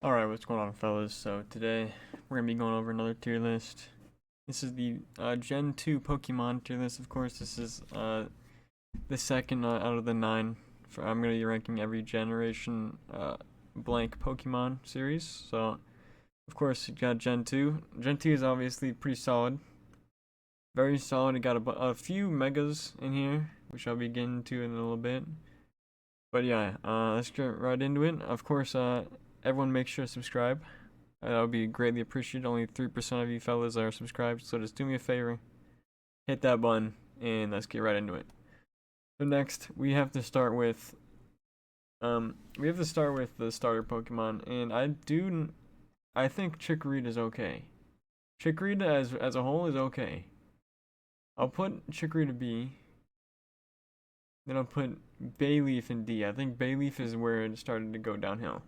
Alright, what's going on, fellas? So today we're gonna be going over another tier list. This is the Gen 2 Pokemon tier list. Of course, this is the second out of the 9. I'm gonna be ranking every generation blank Pokemon series. So, of course, you got Gen 2. Gen 2 is obviously pretty solid. Very solid. It got a few Megas in here, which I'll be getting to in a little bit. But yeah, let's get right into it. Of course, everyone make sure to subscribe. That would be greatly appreciated. Only 3% of you fellas are subscribed, so just do me a favor, hit that button, and let's get right into it. So next, we have to start with the starter Pokemon, and I think Chikorita is okay. Chikorita as a whole is okay. I'll put Chikorita B. Then I'll put Bayleaf in D. I think Bayleaf is where it started to go downhill.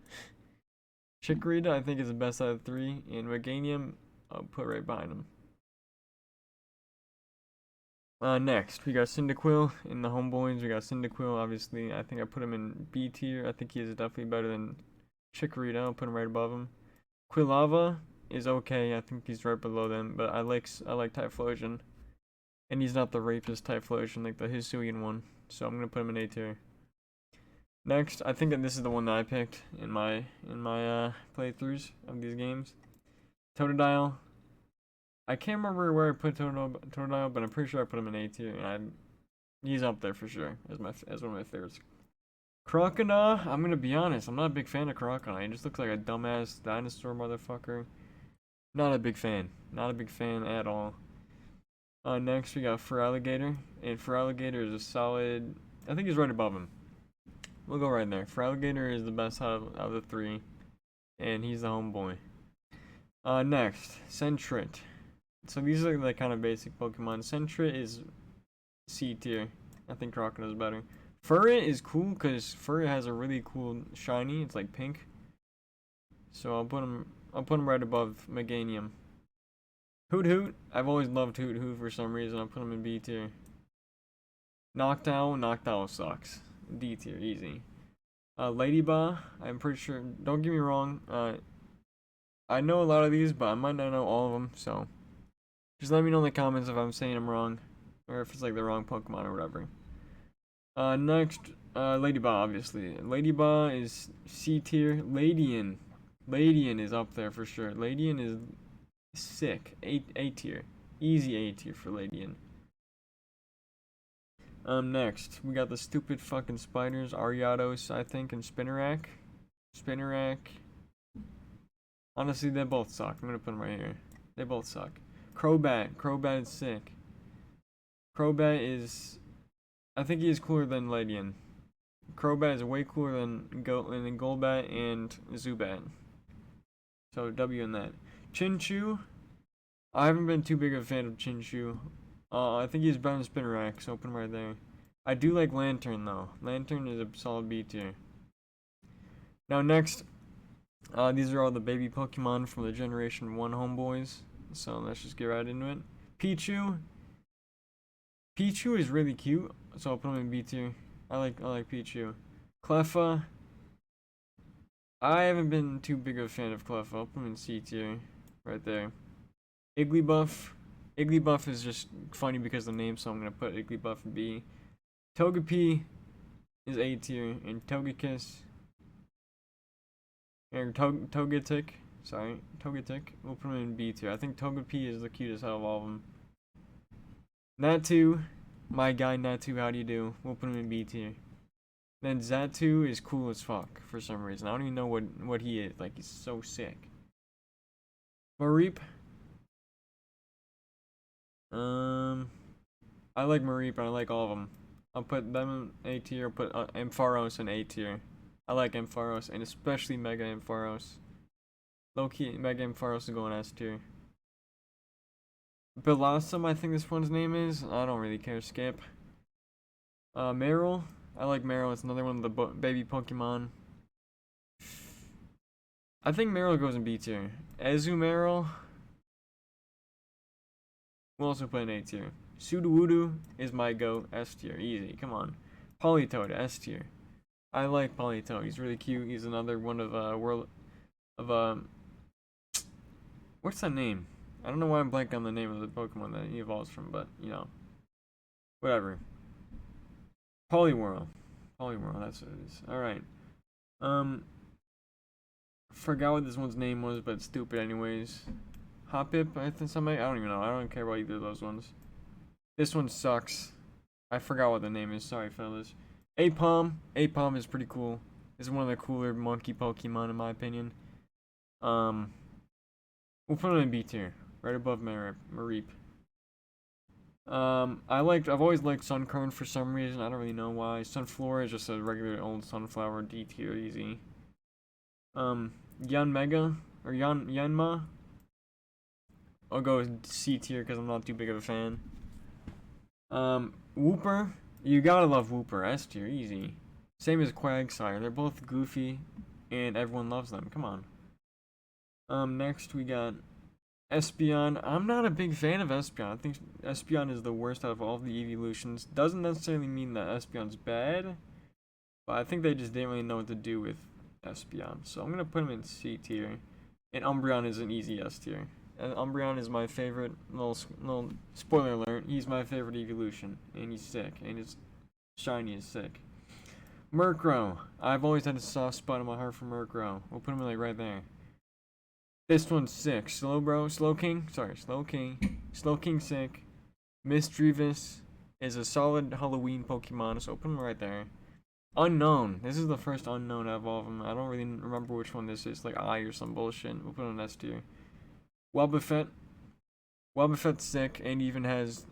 Chikorita, I think, is the best out of 3, and Meganium, I'll put right behind him. Next, we got Cyndaquil in the homeboys. We got Cyndaquil, obviously. I think I put him in B tier. I think he is definitely better than Chikorita. I'll put him right above him. Quilava is okay. I think he's right below them, but I like Typhlosion. And he's not the rapist Typhlosion like the Hisuian one, so I'm gonna put him in A tier. Next, I think that this is the one that I picked in my playthroughs of these games. Totodile. I can't remember where I put Totodile, but I'm pretty sure I put him in A tier, and he's up there for sure as one of my favorites. Croconaw, I'm gonna be honest, I'm not a big fan of Croconaw. He just looks like a dumbass dinosaur motherfucker. Not a big fan. Not a big fan at all. Next we got Feraligatr, and Feraligatr is a solid. I think he's right above him. We'll go right there. Feraligatr is the best out of the 3, and he's the homeboy. Next, Sentret. So these are the kind of basic Pokemon. Sentret is C tier. I think Crocodile is better. Furret is cool because Furret has a really cool shiny. It's like pink. So I'll put him right above Meganium. Hoot. I've always loved Hoot for some reason. I'll put him in B tier. Noctowl sucks. D tier, easy. Ladybug, I'm pretty sure. Don't get me wrong. I know a lot of these, but I might not know all of them. So just let me know in the comments if I'm saying them wrong, or if it's like the wrong Pokemon or whatever. Next, Ladybug, obviously. Ladybug is C tier. Ladian is up there for sure. Ladian is sick. A tier. Easy A tier for Ladian. Next, we got the stupid fucking spiders, Ariados, I think, and Spinarak. Honestly, they both suck. I'm gonna put them right here. They both suck. Crobat is sick. Crobat is, I think he is cooler than Ladian. Crobat is way cooler than Golbat and Zubat. So W in that. Chinchou, I haven't been too big of a fan of Chinchou. I think he's better than Spinarak, so put him right there. I do like Lantern though. Lantern is a solid B tier. Now next, these are all the baby Pokemon from the Generation 1 homeboys. So let's just get right into it. Pichu is really cute, so I'll put him in B tier. I like Pichu. Cleffa, I haven't been too big of a fan of Cleffa. I'll put him in C tier, right there. Igglybuff is just funny because of the name, so I'm gonna put Igglybuff in B. Togepi is A tier, and Togekiss and Togetic, we'll put him in B tier. I think Togepi is the cutest out of all of them. Natu, my guy Natu, how do you do? We'll put him in B tier. Then Xatu is cool as fuck for some reason. I don't even know what he is. Like, he's so sick. Mareep. I like Mareep, and I like all of them. I'll put them in A tier. I'll put Ampharos in A tier. I like Ampharos, and especially Mega Ampharos. Low-key, Mega Ampharos is going S tier. Bellossom, I think this one's name is. I don't really care. Skip. Marill. I like Marill. It's another one of the baby Pokemon. I think Marill goes in B tier. Azumarill, we'll also put in A tier. Sudowoodo is my goat. S tier. Easy. Come on. Politoed. S tier. I like Politoed. He's really cute. He's another one of of what's that name? I don't know why I'm blanking on the name of the Pokemon that he evolves from, but you know, whatever. Poliwhirl. Poliwhirl, that's what it is. Alright. Um, forgot what this one's name was, but it's stupid anyways. Hoppip, I think somebody, I don't even know. I don't care about either of those ones. This one sucks. I forgot what the name is. Sorry, fellas. Apom. Apom is pretty cool. It's one of the cooler monkey Pokemon in my opinion. We'll put it in B tier, right above Mareep. I've always liked Sunkern for some reason. I don't really know why. Sunflora is just a regular old sunflower, D tier, easy. Yanmega or Yanma. I'll go C tier because I'm not too big of a fan. Wooper. You gotta love Wooper. S tier, easy. Same as Quagsire. They're both goofy, and everyone loves them. Come on. Next we got Espeon. I'm not a big fan of Espeon. I think Espeon is the worst out of all of the evolutions. Doesn't necessarily mean that Espeon's bad, but I think they just didn't really know what to do with Espeon. So I'm gonna put him in C tier, and Umbreon is an easy S tier. And Umbreon is my favorite. Little spoiler alert. He's my favorite evolution, and he's sick, and his shiny is sick. Murkrow. I've always had a soft spot in my heart for Murkrow. We'll put him like right there. This one's sick. Slowking, sick. Misdreavus is a solid Halloween Pokemon, so put him right there. Unknown. This is the first unknown out of all of them. I don't really remember which one this is, like I or some bullshit. We'll put him in S tier. Wobbuffet. Wobbuffet's sick and even has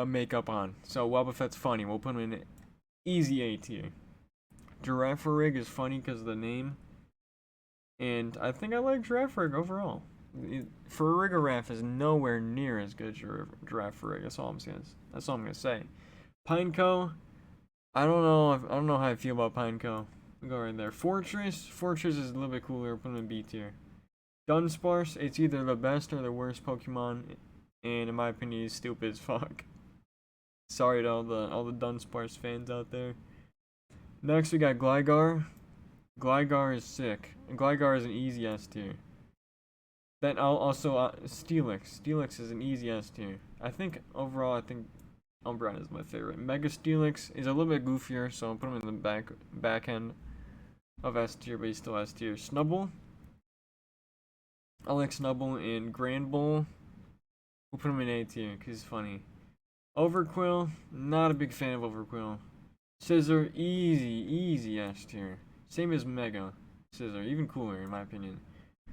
makeup on. So Wobbuffet's funny. We'll put him in easy A tier. Girafarig is funny because of the name. And I think I like Girafarig overall. Farigiraf is nowhere near as good as Girafarig. That's all I'm gonna say. Pineco. I don't know how I feel about Pineco. We'll go right there. Fortress. Fortress is a little bit cooler. Put him in B tier. Dunsparce. It's either the best or the worst Pokemon, and in my opinion, he's stupid as fuck. Sorry to all the Dunsparce fans out there. Next, we got Gligar. Gligar is sick. And Gligar is an easy S tier. Then also Steelix. Steelix is an easy S tier. I think overall, I think Umbreon is my favorite. Mega Steelix is a little bit goofier, so I'll put him in the back end of S tier, but he's still S tier. Snubbull. I like Snubbull and Granbull. We'll put him in A tier because he's funny. Overquill. Not a big fan of Overquill. Scizor, easy S tier. Same as Mega Scizor, even cooler in my opinion.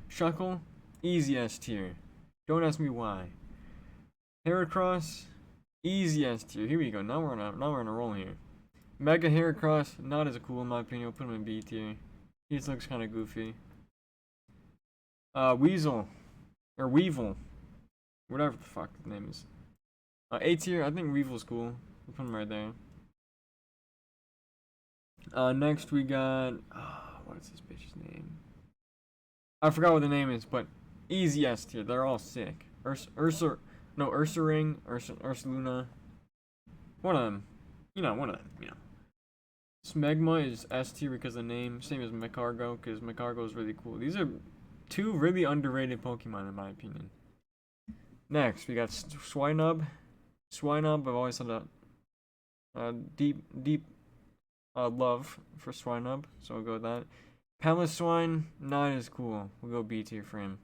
Shuckle, easy S tier. Don't ask me why. Heracross, easy S tier. Here we go. Now we're on a roll here. Mega Heracross, not as cool in my opinion. We'll put him in B tier. He just looks kind of goofy. Weasel or Weevil, whatever the fuck the name is. A tier. I think Weevil's cool. We'll put him right there. Next we got what is this bitch's name? I forgot what the name is, but easy S tier. They're all sick. Ursaring, Ursaluna. One of them. One of them. Smegma is S tier because of the name. Same as Magcargo, because Magcargo is really cool. These are two really underrated Pokemon in my opinion. Next, we got Swinub. Swinub, I've always had a deep love for Swinub, so we'll go with that. Paliswine, not as cool. We'll go B tier for him.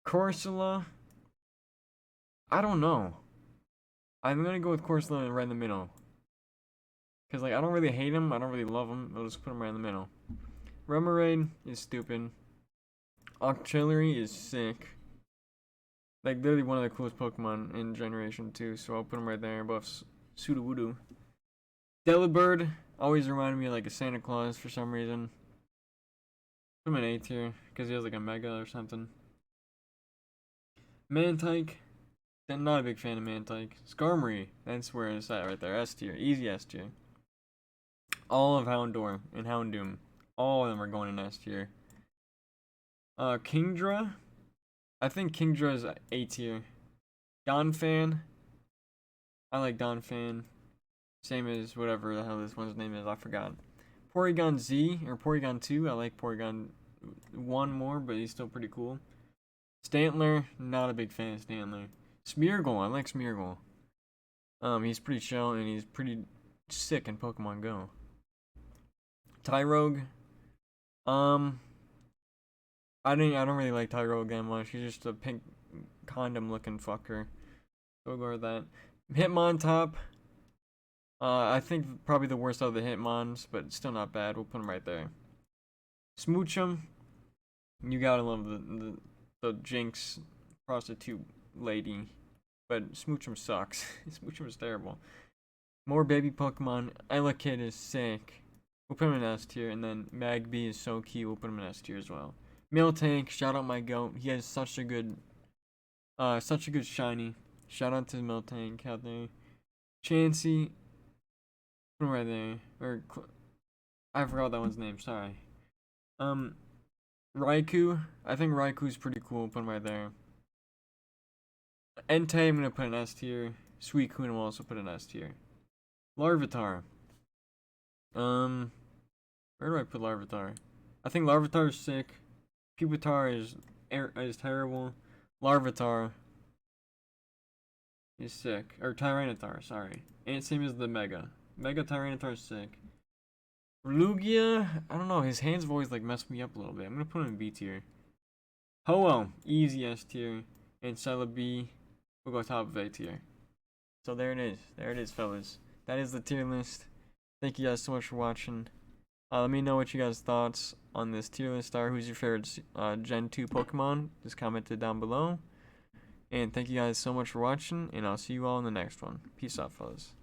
Corsola, I don't know. I'm gonna go with Corsola right in the middle. Cause I don't really hate him, I don't really love him. I'll just put him right in the middle. Remoraid is stupid. Octillery is sick. Like literally one of the coolest Pokemon in Generation 2, so I'll put him right there above Sudowoodo. Delibird always reminded me of like a Santa Claus for some reason. Put him in A tier because he has like a Mega or something. Mantike, I'm not a big fan of Mantike. Skarmory, that's where it's at right there. S tier, easy S tier. All of Houndour and Houndoom, all of them are going in S tier. Kingdra, I think Kingdra is A tier. Donphan, I like Donphan. Same as whatever the hell this one's name is, I forgot. Porygon Z or Porygon 2, I like Porygon one more, but he's still pretty cool. Stantler, not a big fan of Stantler. Smeargle, I like Smeargle. He's pretty chill and he's pretty sick in Pokemon Go. Tyrogue, I don't really like Tyrogue that much. He's just a pink condom looking fucker. So we'll go with that. Hitmontop, I think probably the worst of the Hitmons, but still not bad. We'll put him right there. Smoochum, you gotta love the Jinx prostitute lady, but Smoochum sucks. Smoochum is terrible. More baby Pokemon. Elekid is sick. We'll put him in S tier, and then Magby is so cute. We'll put him in S tier as well. Miltank, shout out my goat. He has such a good shiny. Shout out to Miltank out there. Chansey, put him right there. I forgot that one's name. Sorry. Raikou. I think Raikou's pretty cool. Put him right there. Entei, I'm gonna put an S tier. Suicune will also put an S tier. Larvitar. Where do I put Larvitar? I think Larvitar is sick. Pupitar is terrible. Larvitar is sick. Or Tyranitar, sorry. And same as the Mega. Mega Tyranitar is sick. Lugia, I don't know, his hands have always like messed me up a little bit. I'm gonna put him in B tier. Ho-Oh, easy S tier. And Celebi, we'll go top of A tier. So there it is. There it is, fellas. That is the tier list. Thank you guys so much for watching. Let me know what you guys' thoughts on this tier list are. Who's your favorite Gen 2 Pokemon? Just comment it down below. And thank you guys so much for watching, and I'll see you all in the next one. Peace out, fellas.